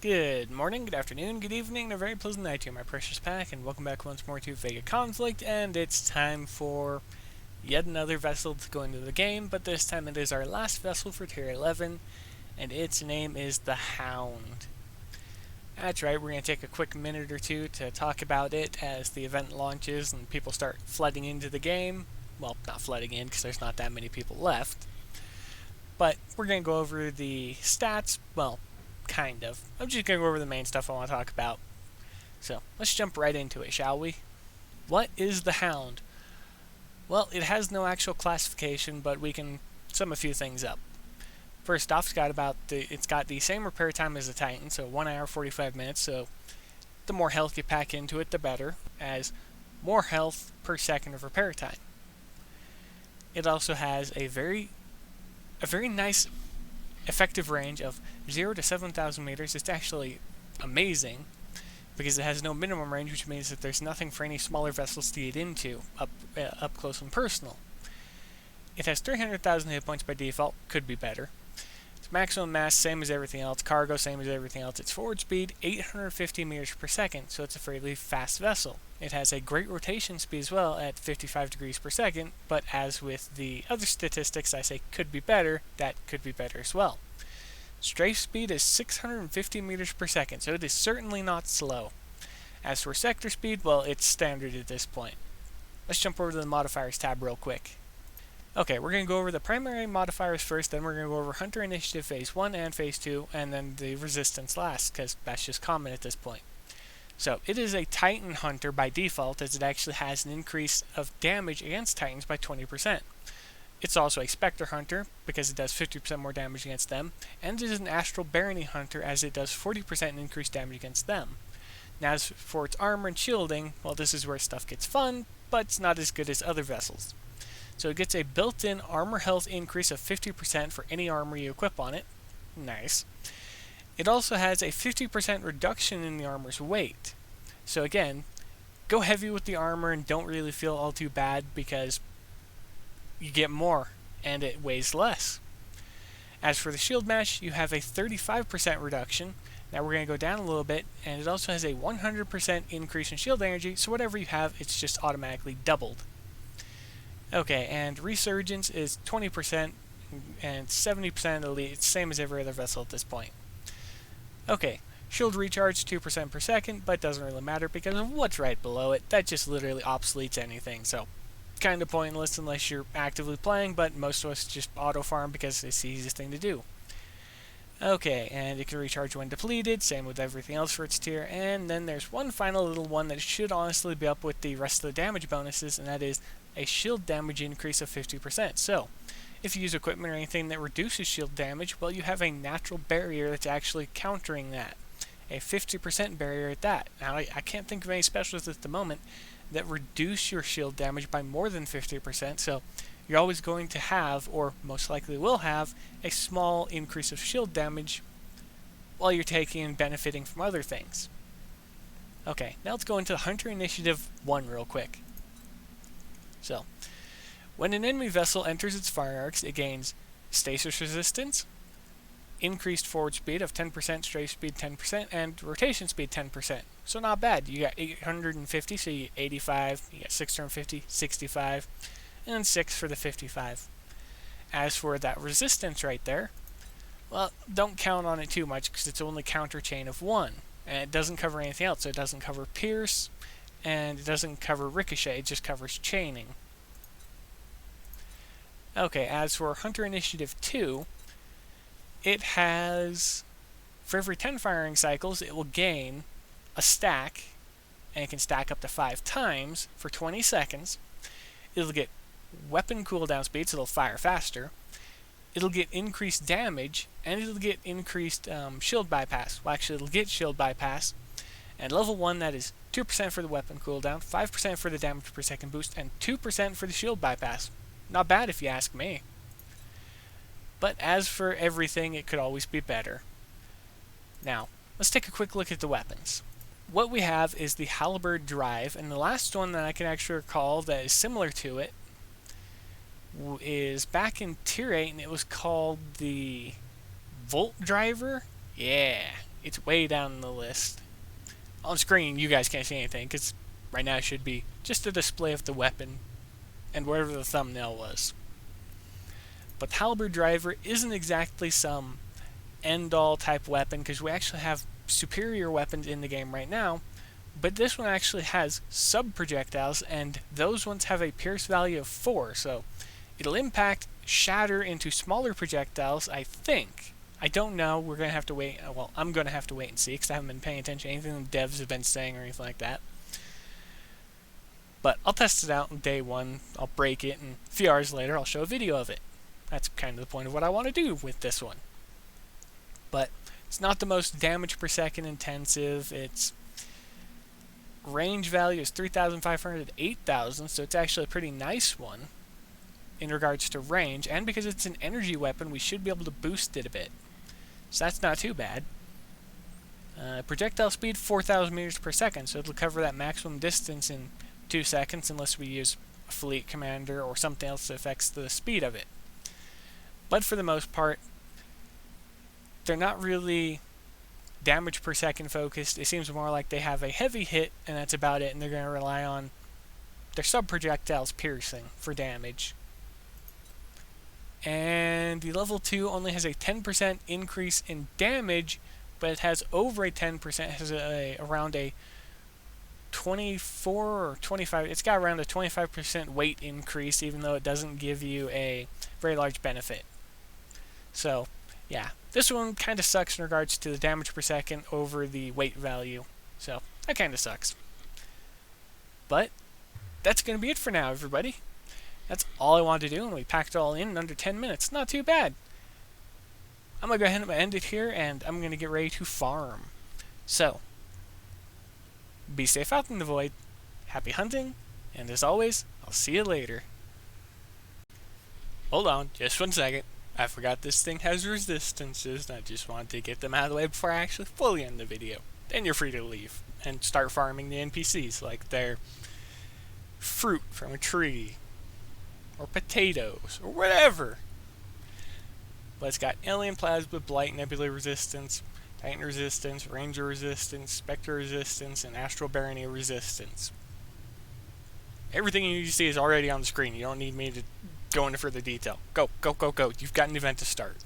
Good morning, good afternoon, good evening, and a very pleasant night to you, my precious pack, and welcome back once more to Vega Conflict, and it's time for yet another vessel to go into the game, but this time it is our last vessel for Tier 11, and its name is the Hound. That's right, we're going to take a quick minute or two to talk about it as the event launches and people start flooding into the game. Well, not flooding in, because there's not that many people left. But we're going to go over the stats, well, kind of. I'm just going to go over the main stuff I want to talk about. So, let's jump right into it, shall we? What is the Hound? Well, it has no actual classification, but we can sum a few things up. First off, it's got the same repair time as the Titan, so 1 hour 45 minutes, so the more health you pack into it, the better, as more health per second of repair time. It also has a very nice effective range of 0 to 7,000 meters. It's actually amazing because it has no minimum range, which means that there's nothing for any smaller vessels to get into up close and personal. It has 300,000 hit points by default, could be better. Its maximum mass, same as everything else. Cargo, same as everything else. Its forward speed, 850 meters per second, so it's a fairly fast vessel. It has a great rotation speed as well at 55 degrees per second, but as with the other statistics I say could be better, that could be better as well. Strafe speed is 650 meters per second, so it is certainly not slow. As for sector speed, well, it's standard at this point. Let's jump over to the modifiers tab real quick. Okay, we're going to go over the primary modifiers first, then we're going to go over Hunter Initiative Phase 1 and Phase 2, and then the Resistance last, because that's just common at this point. So, it is a Titan Hunter by default, as it actually has an increase of damage against Titans by 20%. It's also a Spectre Hunter, because it does 50% more damage against them, and it is an Astral Barony Hunter, as it does 40% increased damage against them. Now, as for its armor and shielding, well, this is where stuff gets fun, but it's not as good as other vessels. So it gets a built-in armor health increase of 50% for any armor you equip on it. Nice. It also has a 50% reduction in the armor's weight. So again, go heavy with the armor and don't really feel all too bad because you get more and it weighs less. As for the shield mash, you have a 35% reduction. Now we're going to go down a little bit, and it also has a 100% increase in shield energy, so whatever you have, it's just automatically doubled. Okay, and Resurgence is 20% and 70% elite. It's the same as every other vessel at this point. Okay, Shield Recharge 2% per second, but doesn't really matter because of what's right below it. That just literally obsoletes anything, so kind of pointless unless you're actively playing, but most of us just auto-farm because it's the easiest thing to do. Okay, and it can recharge when depleted, same with everything else for its tier, and then there's one final little one that should honestly be up with the rest of the damage bonuses, and that is a shield damage increase of 50%. So, if you use equipment or anything that reduces shield damage, well, you have a natural barrier that's actually countering that. A 50% barrier at that. Now, I can't think of any specials at the moment that reduce your shield damage by more than 50%, so you're always going to have, or most likely will have, a small increase of shield damage while you're taking and benefiting from other things. Okay, now let's go into the Hunter Initiative 1 real quick. So, when an enemy vessel enters its fire arcs, it gains stasis resistance, increased forward speed of 10%, strafe speed 10%, and rotation speed 10%. So not bad. You got 850, so you get 85, you got 650, 65, and then 6 for the 55. As for that resistance right there, well, don't count on it too much because it's only counter chain of 1, and it doesn't cover anything else. So it doesn't cover pierce, and it doesn't cover ricochet, it just covers chaining. Okay, as for Hunter Initiative 2, it has, for every 10 firing cycles, it will gain a stack, and it can stack up to 5 times for 20 seconds. It'll get weapon cooldown speed, so it'll fire faster. It'll get increased damage, and it'll get increased shield bypass. Well, actually, it'll get shield bypass. And level 1, that is 2% for the weapon cooldown, 5% for the damage per second boost, and 2% for the shield bypass. Not bad if you ask me. But as for everything, it could always be better. Now, let's take a quick look at the weapons. What we have is the Halberd Drive, and the last one that I can actually recall that is similar to it is back in Tier 8, and it was called the Volt Driver. Yeah, It's way down the list. On screen, you guys can't see anything, because right now it should be just a display of the weapon and wherever the thumbnail was. But the Halberd Driver isn't exactly some end-all type weapon, because we actually have superior weapons in the game right now, but this one actually has sub-projectiles, and those ones have a pierce value of 4, so it'll impact, shatter into smaller projectiles, I think. I don't know, we're going to have to wait, well, I'm going to have to wait and see, because I haven't been paying attention to anything the devs have been saying or anything like that. But I'll test it out on day 1, I'll break it, and a few hours later I'll show a video of it. That's kind of the point of what I want to do with this one. But it's not the most damage per second intensive. Its range value is 3,500 to 8,000, so it's actually a pretty nice one in regards to range. And because it's an energy weapon, we should be able to boost it a bit. So that's not too bad. Projectile speed 4,000 meters per second, so it'll cover that maximum distance in 2 seconds unless we use a fleet commander or something else that affects the speed of it. But for the most part, they're not really damage per second focused. It seems more like they have a heavy hit, and that's about it, and they're going to rely on their sub-projectiles piercing for damage. And the level 2 only has a 10% increase in damage, but it has over a 10%, it has around a 24 or 25, it's got around a 25% weight increase, even though it doesn't give you a very large benefit. So, yeah, this one kind of sucks in regards to the damage per second over the weight value. So, that kind of sucks. But, that's going to be it for now, everybody. That's all I wanted to do, and we packed it all in under 10 minutes. Not too bad. I'm going to go ahead and end it here, and I'm going to get ready to farm. So, be safe out in the void, happy hunting, and as always, I'll see you later. Hold on, just 1 second. I forgot this thing has resistances, and I just wanted to get them out of the way before I actually fully end the video. Then you're free to leave and start farming the NPCs like they're fruit from a tree, or potatoes, or whatever. But it's got Alien Plasma, Blight, Nebula Resistance, Titan Resistance, Ranger Resistance, Spectre Resistance, and Astral Barony Resistance. Everything you need to see is already on the screen. You don't need me to go into further detail. Go, go, go, go. You've got an event to start.